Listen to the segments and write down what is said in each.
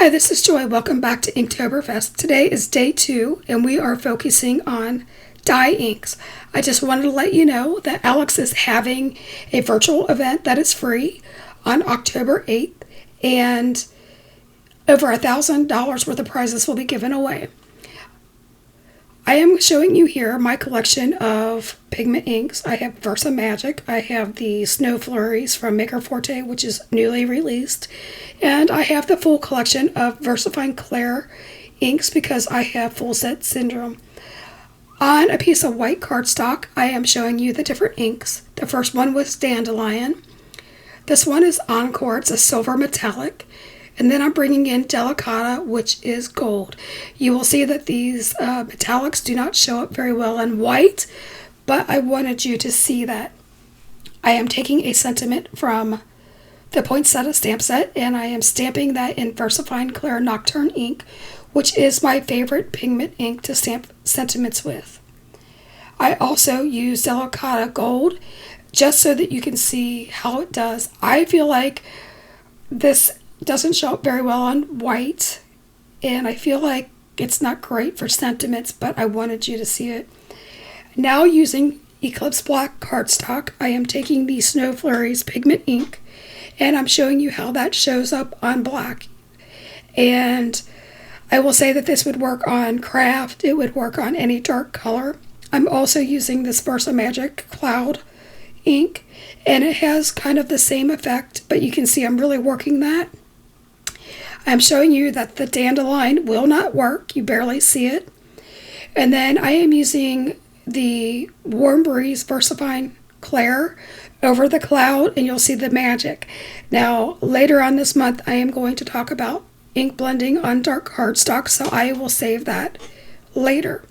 Hi, this is Joy. Welcome back to INKtoberfest. Today is day 2 and we are focusing on dye inks. I just wanted to let you know that Alex is having a virtual event that is free on October 8th and over $1,000 worth of prizes will be given away. I am showing you here my collection of pigment inks. I have Versamagic. I have the Snow Flurries from Forte, which is newly released. And I have the full collection of Versafine Clair inks because I have full set syndrome. On a piece of white cardstock, I am showing you the different inks. The first one was Dandelion. This one is Encore. It's a silver metallic. And then I'm bringing in Delicata, which is gold. You will see that these metallics do not show up very well in white, but I wanted you to see that. I am taking a sentiment from the Poinsettia Stamp set, and I am stamping that in Versafine Clair Nocturne ink, which is my favorite pigment ink to stamp sentiments with. I also use Delicata Gold, just so that you can see how it does. I feel like this doesn't show up very well on white, and I feel like it's not great for sentiments, but I wanted you to see it. Now using Eclipse black cardstock, I am taking the Snow Flurries pigment ink, and I'm showing you how that shows up on black. And I will say that this would work on craft, it would work on any dark color. I'm also using this Versamagic Cloud Ink, and it has kind of the same effect, but you can see I'm really working that. I'm showing you that the Dandelion will not work. You barely see it. And then I am using the Warm Breeze Versafine Clair over the cloud, and you'll see the magic. Now, later on this month, I am going to talk about ink blending on dark cardstock, so I will save that later.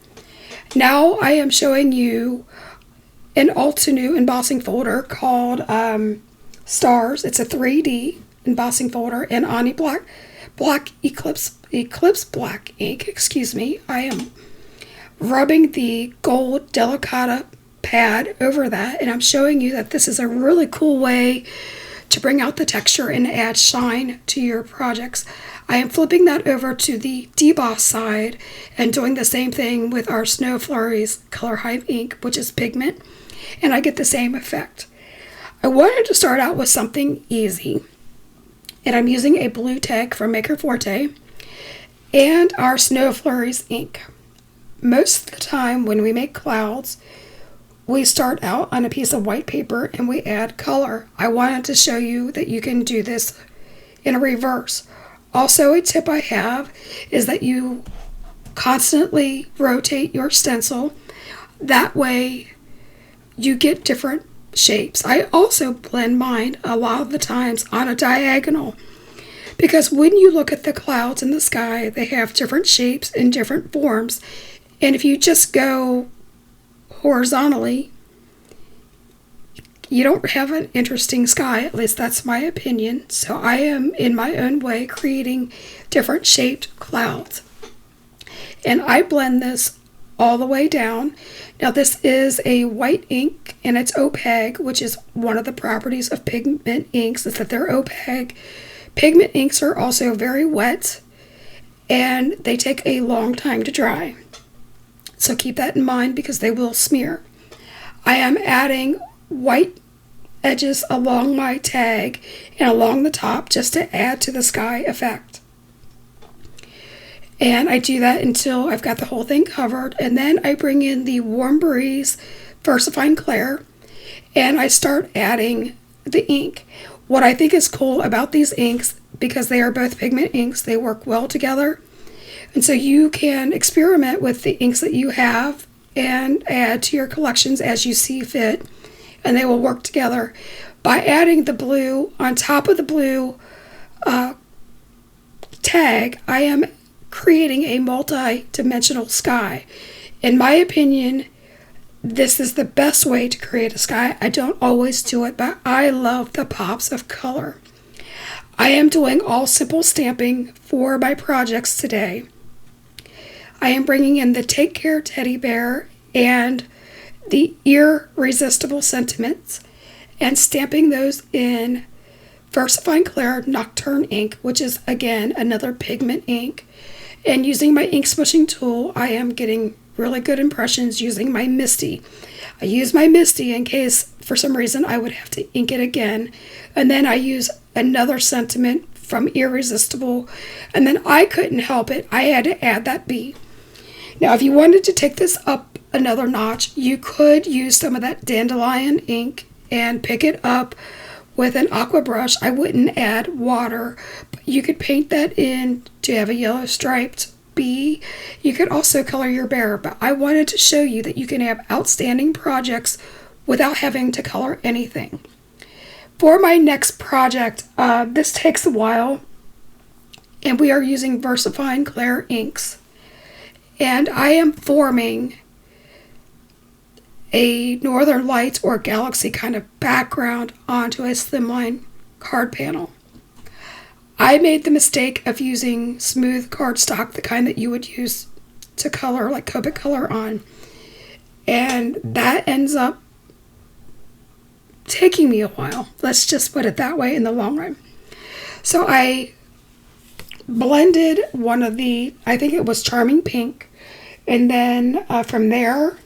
Now I am showing you an all-to-new embossing folder called Stars. It's a 3D embossing folder, and on black Eclipse black ink, excuse me. I am rubbing the gold Delicata pad over that, and I'm showing you that this is a really cool way to bring out the texture and add shine to your projects. I am flipping that over to the deboss side and doing the same thing with our Snow Flurries Color Hive ink, which is pigment, and I get the same effect. I wanted to start out with something easy, and I'm using a blue tag from Forte and our Snow Flurries ink. Most of the time when we make clouds, we start out on a piece of white paper and we add color. I wanted to show you that you can do this in a reverse. Also, a tip I have is that you constantly rotate your stencil. That way you get different shapes. I also blend mine a lot of the times on a diagonal, because when you look at the clouds in the sky, they have different shapes and different forms, and if you just go horizontally, you don't have an interesting sky. At least that's my opinion. So I am in my own way creating different shaped clouds, and I blend this all the way down. Now this is a white ink and it's opaque, which is one of the properties of pigment inks, is that they're opaque. Pigment inks are also very wet and they take a long time to dry. So keep that in mind because they will smear. I am adding white edges along my tag and along the top just to add to the sky effect. And I do that until I've got the whole thing covered. And then I bring in the Warm Breeze Versafine Clair and I start adding the ink. What I think is cool about these inks, because they are both pigment inks, they work well together. And so you can experiment with the inks that you have and add to your collections as you see fit, and they will work together. By adding the blue on top of the blue tag, I am creating a multi-dimensional sky. In my opinion, this is the best way to create a sky. I don't always do it, but I love the pops of color. I am doing all simple stamping for my projects today. I am bringing in the Take Care teddy bear and the Ear-resistible sentiments and stamping those in Versafine Clair Nocturne ink, which is again another pigment ink. And using my ink smooshing tool, I am getting really good impressions using my Misty. I use my Misty in case for some reason I would have to ink it again. And then I use another sentiment from Ear-resistible. And then I couldn't help it. I had to add that B. Now, if you wanted to take this up another notch, you could use some of that Dandelion ink and pick it up with an aqua brush. I wouldn't add water, but you could paint that in to have a yellow striped B. You could also color your bear, but I wanted to show you that you can have outstanding projects without having to color anything. For my next project, this takes a while, and we are using Versafine Clair inks. And I am forming a Northern Lights or Galaxy kind of background onto a Slimline card panel. I made the mistake of using smooth cardstock, the kind that you would use to color, like Copic color on. And that ends up taking me a while. Let's just put it that way in the long run. So I blended one of the, I think it was Charming Pink. And then from there,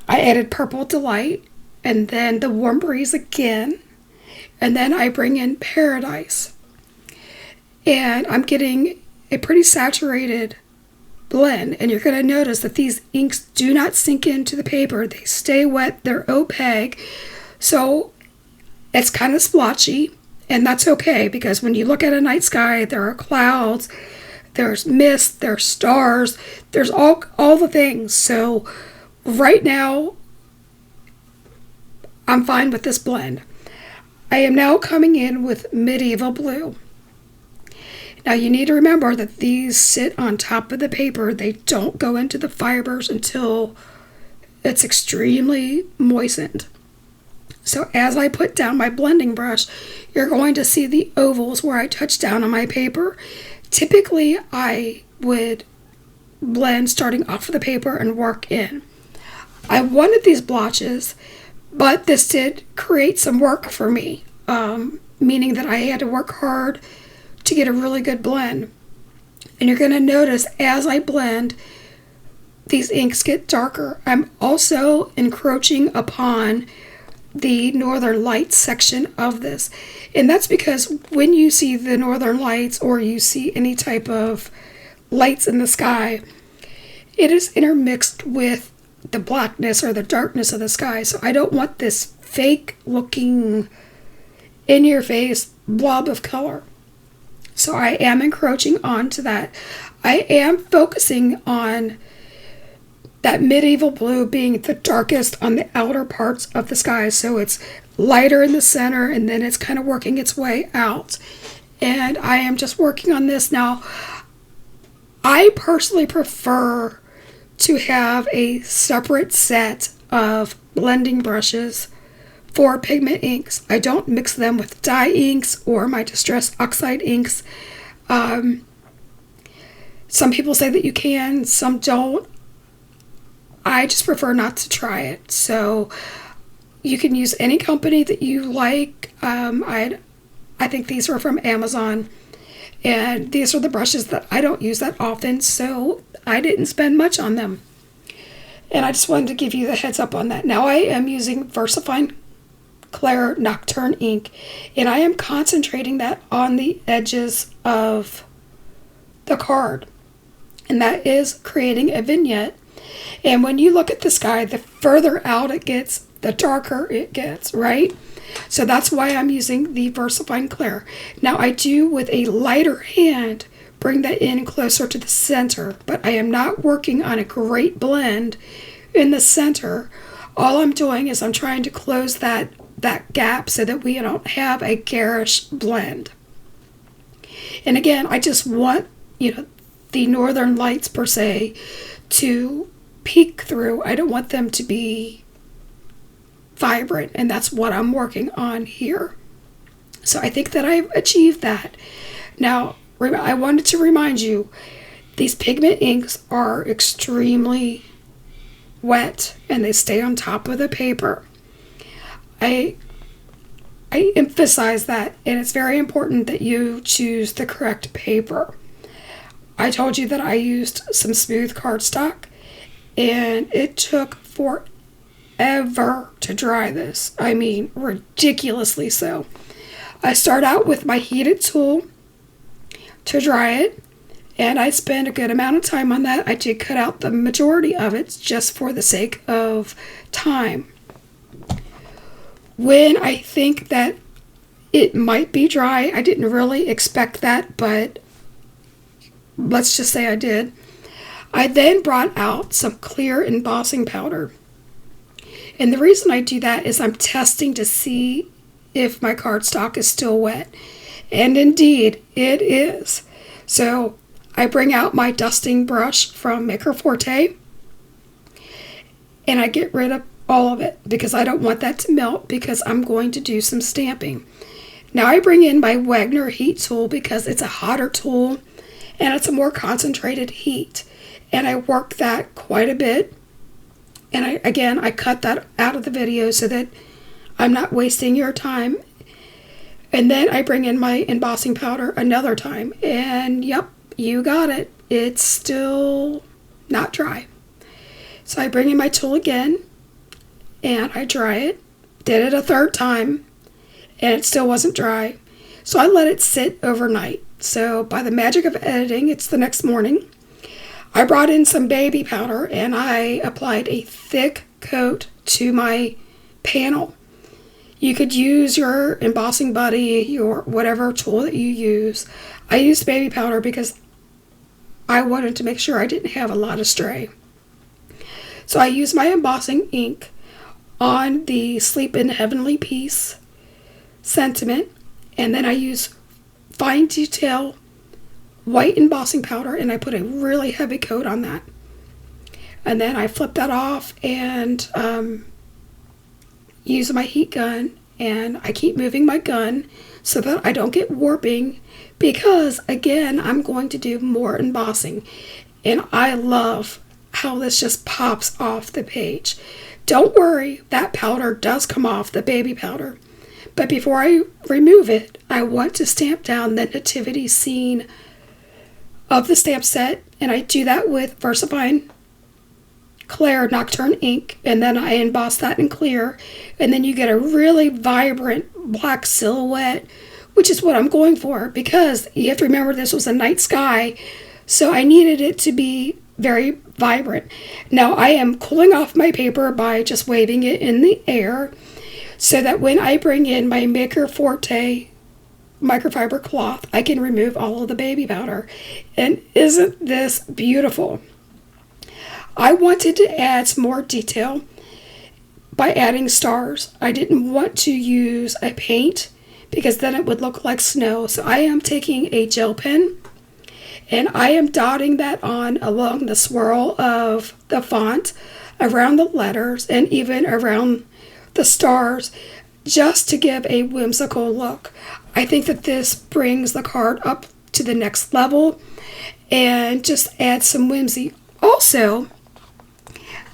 I added Purple Delight, and then the Warm Breeze again, and then I bring in Paradise. And I'm getting a pretty saturated blend, and you're going to notice that these inks do not sink into the paper. They stay wet, they're opaque, so it's kind of splotchy, and that's okay, because when you look at a night sky, there are clouds, there's mist, there's stars, there's all the things. So right now, I'm fine with this blend. I am now coming in with Medieval Blue. Now you need to remember that these sit on top of the paper. They don't go into the fibers until it's extremely moistened. So as I put down my blending brush, you're going to see the ovals where I touch down on my paper. Typically, I would blend starting off of the paper and work in. I wanted these blotches, but this did create some work for me, meaning that I had to work hard to get a really good blend. And you're going to notice as I blend, these inks get darker. I'm also encroaching upon the Northern Lights section of this. And that's because when you see the Northern Lights or you see any type of lights in the sky, it is intermixed with the blackness or the darkness of the sky. So I don't want this fake looking in your face blob of color. So I am encroaching onto that. I am focusing on that Medieval Blue being the darkest on the outer parts of the sky. So it's lighter in the center and then it's kind of working its way out. And I am just working on this now. I personally prefer to have a separate set of blending brushes for pigment inks. I don't mix them with dye inks or my distress oxide inks. Some people say that you can, some don't. I just prefer not to try it. So you can use any company that you like. I think these were from Amazon. And these are the brushes that I don't use that often, so I didn't spend much on them. And I just wanted to give you the heads up on that. Now I am using Versafine Clair Nocturne ink, and I am concentrating that on the edges of the card. And that is creating a vignette. And when you look at the sky, the further out it gets, the darker it gets, right? So that's why I'm using the Versafine Clair. Now I do, with a lighter hand, bring that in closer to the center, but I am not working on a great blend in the center. All I'm doing is I'm trying to close that gap so that we don't have a garish blend. And again, I just want, the Northern Lights per se to peek through. I don't want them to be vibrant, and that's what I'm working on here. So I think that I've achieved that. Now, I wanted to remind you, these pigment inks are extremely wet and they stay on top of the paper. I I emphasize that, and it's very important that you choose the correct paper. I told you that I used some smooth cardstock, and it took forever to dry this. I mean, ridiculously so. I start out with my heated tool to dry it, and I spent a good amount of time on that. I did cut out the majority of it just for the sake of time. When I think that it might be dry, I didn't really expect that, but let's just say I did. I then brought out some clear embossing powder. And the reason I do that is I'm testing to see if my cardstock is still wet. And indeed, it is. So I bring out my dusting brush from Forte, and I get rid of all of it because I don't want that to melt because I'm going to do some stamping. Now I bring in my Wagner heat tool because it's a hotter tool and it's a more concentrated heat. And I work that quite a bit. And I cut that out of the video so that I'm not wasting your time. And then I bring in my embossing powder another time. And yep, you got it. It's still not dry. So I bring in my tool again and I dry it. Did it a third time and it still wasn't dry. So I let it sit overnight. So by the magic of editing, it's the next morning. I brought in some baby powder and I applied a thick coat to my panel. You could use your embossing buddy, your whatever tool that you use. I used baby powder because I wanted to make sure I didn't have a lot of stray. So I used my embossing ink on the Sleep in Heavenly Peace sentiment, and then I use fine detail white embossing powder, and I put a really heavy coat on that. And then I flip that off and use my heat gun, and I keep moving my gun so that I don't get warping because, again, I'm going to do more embossing. And I love how this just pops off the page. Don't worry, that powder does come off, the baby powder. But before I remove it, I want to stamp down the nativity scene of the stamp set, and I do that with Versafine Clair Nocturne ink, and then I emboss that in clear, and then you get a really vibrant black silhouette, which is what I'm going for, because you have to remember this was a night sky, so I needed it to be very vibrant. Now I am cooling off my paper by just waving it in the air, so that when I bring in my Forte microfiber cloth, I can remove all of the baby powder. And isn't this beautiful? I wanted to add some more detail by adding stars. I didn't want to use a paint because then it would look like snow. So I am taking a gel pen and I am dotting that on along the swirl of the font, around the letters, and even around the stars, just to give a whimsical look. I think that this brings the card up to the next level and just adds some whimsy. Also,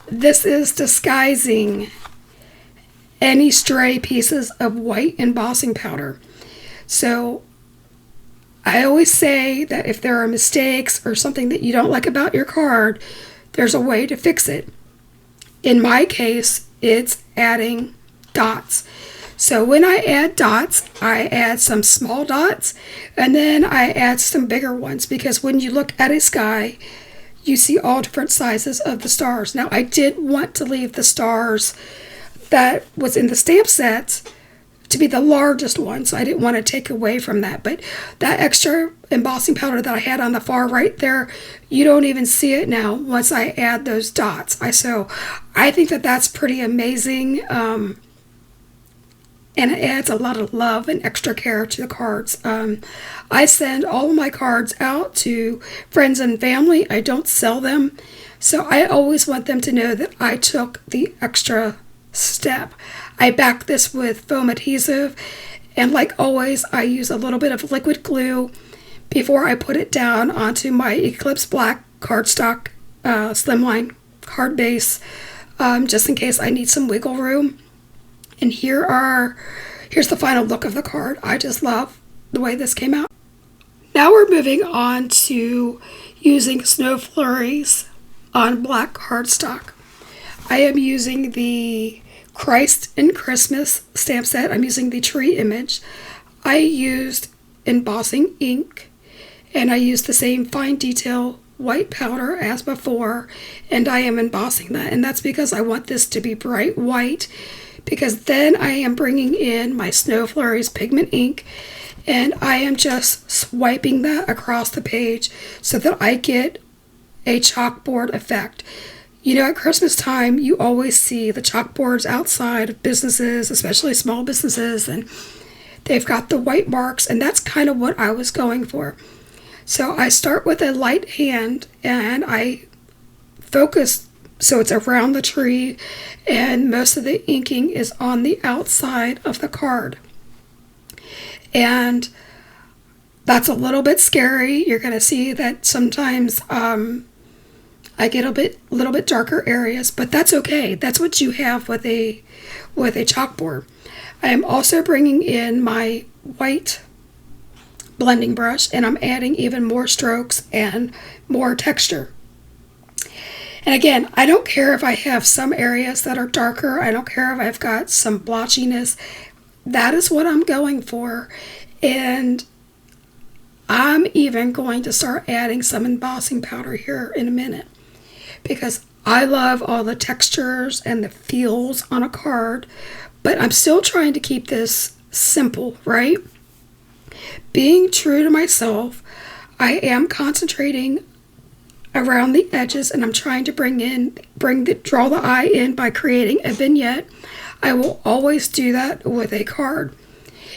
this is disguising any stray pieces of white embossing powder. So I always say that if there are mistakes or something that you don't like about your card, there's a way to fix it. In my case, it's adding dots. So when I add dots, I add some small dots and then I add some bigger ones, because when you look at a sky, you see all different sizes of the stars. Now I did want to leave the stars that was in the stamp sets to be the largest one, so I didn't want to take away from that. But that extra embossing powder that I had on the far right there, you don't even see it now once I add those dots. So I think that that's pretty amazing. And it adds a lot of love and extra care to the cards. I send all of my cards out to friends and family. I don't sell them. So I always want them to know that I took the extra step. I back this with foam adhesive. And like always, I use a little bit of liquid glue before I put it down onto my Eclipse black cardstock Slimline card base, just in case I need some wiggle room. And here are here's the final look of the card. I just love the way this came out. Now we're moving on to using snow flurries on black cardstock. I am using the Christ in Christmas stamp set. I'm using the tree image. I used embossing ink, and I used the same fine detail white powder as before, and I am embossing that, and that's because I want this to be bright white, because then I am bringing in my Snow Flurries Pigment Ink, and I am just swiping that across the page so that I get a chalkboard effect. You know, at Christmas time, you always see the chalkboards outside of businesses, especially small businesses, and they've got the white marks, and that's kind of what I was going for. So I start with a light hand, and I focus so it's around the tree, and most of the inking is on the outside of the card. And that's a little bit scary. You're going to see that sometimes I get a little bit darker areas, but that's okay. That's what you have with a chalkboard. I am also bringing in my white blending brush, and I'm adding even more strokes and more texture. And again, I don't care if I have some areas that are darker. I don't care if I've got some blotchiness. That is what I'm going for. And I'm even going to start adding some embossing powder here in a minute, because I love all the textures and the feels on a card, but I'm still trying to keep this simple, right? Being true to myself, I am concentrating around the edges, and I'm trying to draw the eye in by creating a vignette. I will always do that with a card.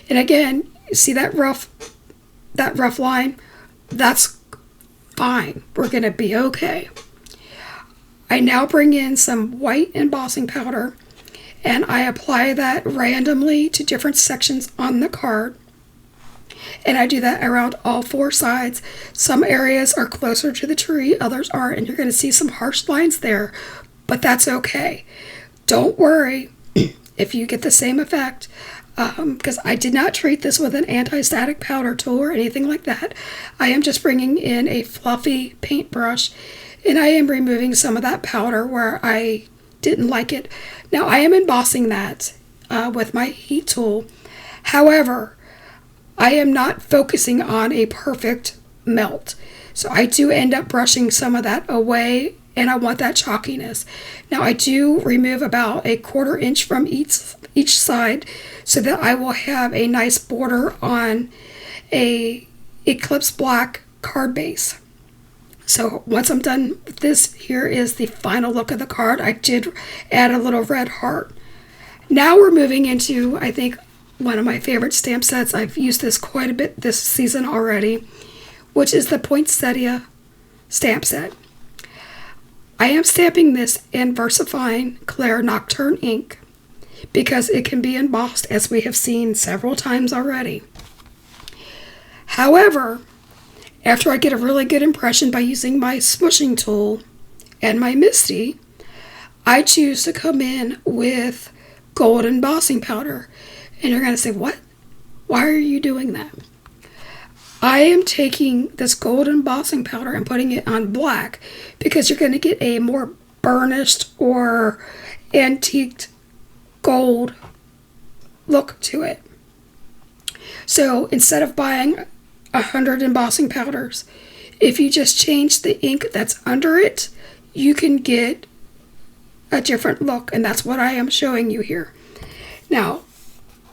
And again, see that rough line? That's fine. We're going to be okay. I now bring in some white embossing powder, and I apply that randomly to different sections on the card. And I do that around all four sides. Some areas are closer to the tree, others aren't, and you're going to see some harsh lines there, but that's okay. Don't worry if you get the same effect, because I did not treat this with an anti-static powder tool or anything like that. I am just bringing in a fluffy paintbrush, and I am removing some of that powder where I didn't like it. Now I am embossing that with my heat tool. However, I am not focusing on a perfect melt. So I do end up brushing some of that away, and I want that chalkiness. Now I do remove about a 1/4 inch from each side so that I will have a nice border on a Eclipse black card base. So once I'm done with this, here is the final look of the card. I did add a little red heart. Now we're moving into, I think, one of my favorite stamp sets. I've used this quite a bit this season already, which is the Poinsettia Stamp set. I am stamping this in Versafine Clair Nocturne ink because it can be embossed, as we have seen several times already. However, after I get a really good impression by using my smushing tool and my Misty, I choose to come in with gold embossing powder. And you're going to say, what? Why are you doing that? I am taking this gold embossing powder and putting it on black because you're going to get a more burnished or antiqued gold look to it. So instead of buying 100 embossing powders, if you just change the ink that's under it, you can get a different look, and that's what I am showing you here. Now,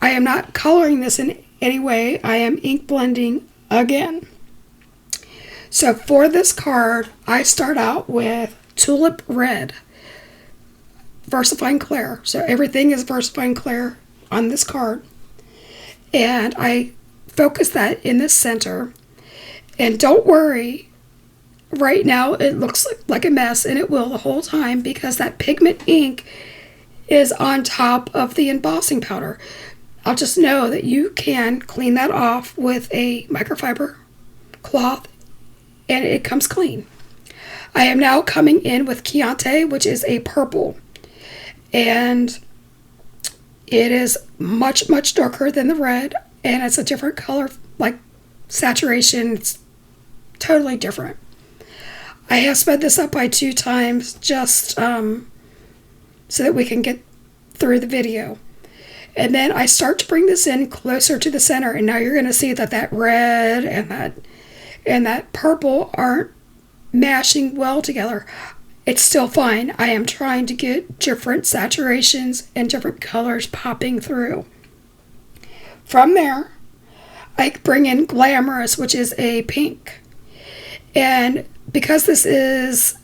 I am not coloring this in any way. I am ink blending again. So for this card, I start out with Tulip Red, Versafine Clair. So everything is Versafine Clair on this card. And I focus that in the center. And don't worry, right now it looks like a mess, and it will the whole time because that pigment ink is on top of the embossing powder. I'll just know that you can clean that off with a microfiber cloth, and it comes clean. I am now coming in with Chianti, which is a purple, and it is much, much darker than the red, and it's a different color, like saturation. It's totally different. I have sped this up by 2 times just so that we can get through the video. And then I start to bring this in closer to the center, and now you're going to see that that red and that purple aren't mashing well together. It's still fine. I am trying to get different saturations and different colors popping through. From there, I bring in Glamorous, which is a pink. And because this is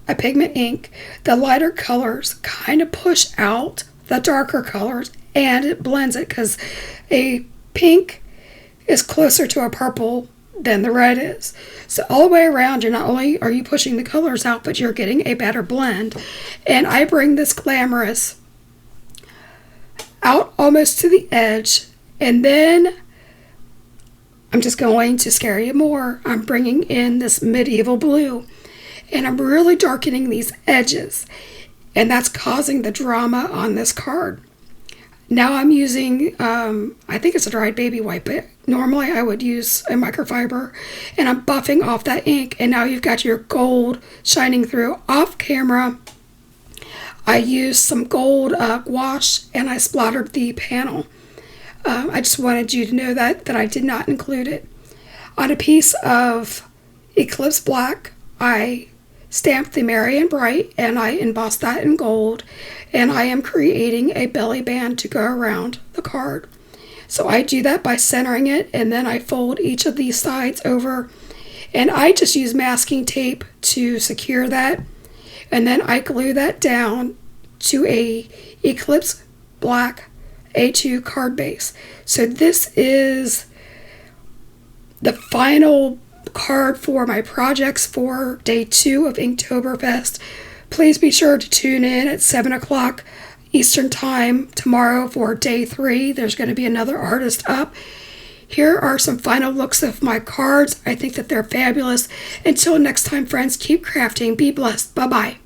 a pigment ink, the lighter colors kind of push out the darker colors, and it blends it, because a pink is closer to a purple than the red is. So all the way around, you're not only are you pushing the colors out, but you're getting a better blend. And I bring this Glamorous out almost to the edge, and then I'm just going to scare you more. I'm bringing in this Medieval Blue, and I'm really darkening these edges, and that's causing the drama on this card. Now I'm using, I think it's a dried baby white, but normally I would use a microfiber, and I'm buffing off that ink, and now you've got your gold shining through. Off camera, I used some gold gouache, and I splattered the panel. I just wanted you to know that I did not include it. On a piece of Eclipse black, I stamped the Merry and Bright, and I embossed that in gold, and I am creating a belly band to go around the card. So I do that by centering it, and then I fold each of these sides over, and I just use masking tape to secure that, and then I glue that down to a Eclipse black A2 card base. So this is the final card for my projects for day 2 of Inktoberfest. Please be sure to tune in at 7 o'clock Eastern Time tomorrow for day 3. There's going to be another artist up. Here are some final looks of my cards. I think that they're fabulous. Until next time, friends, keep crafting. Be blessed. Bye-bye.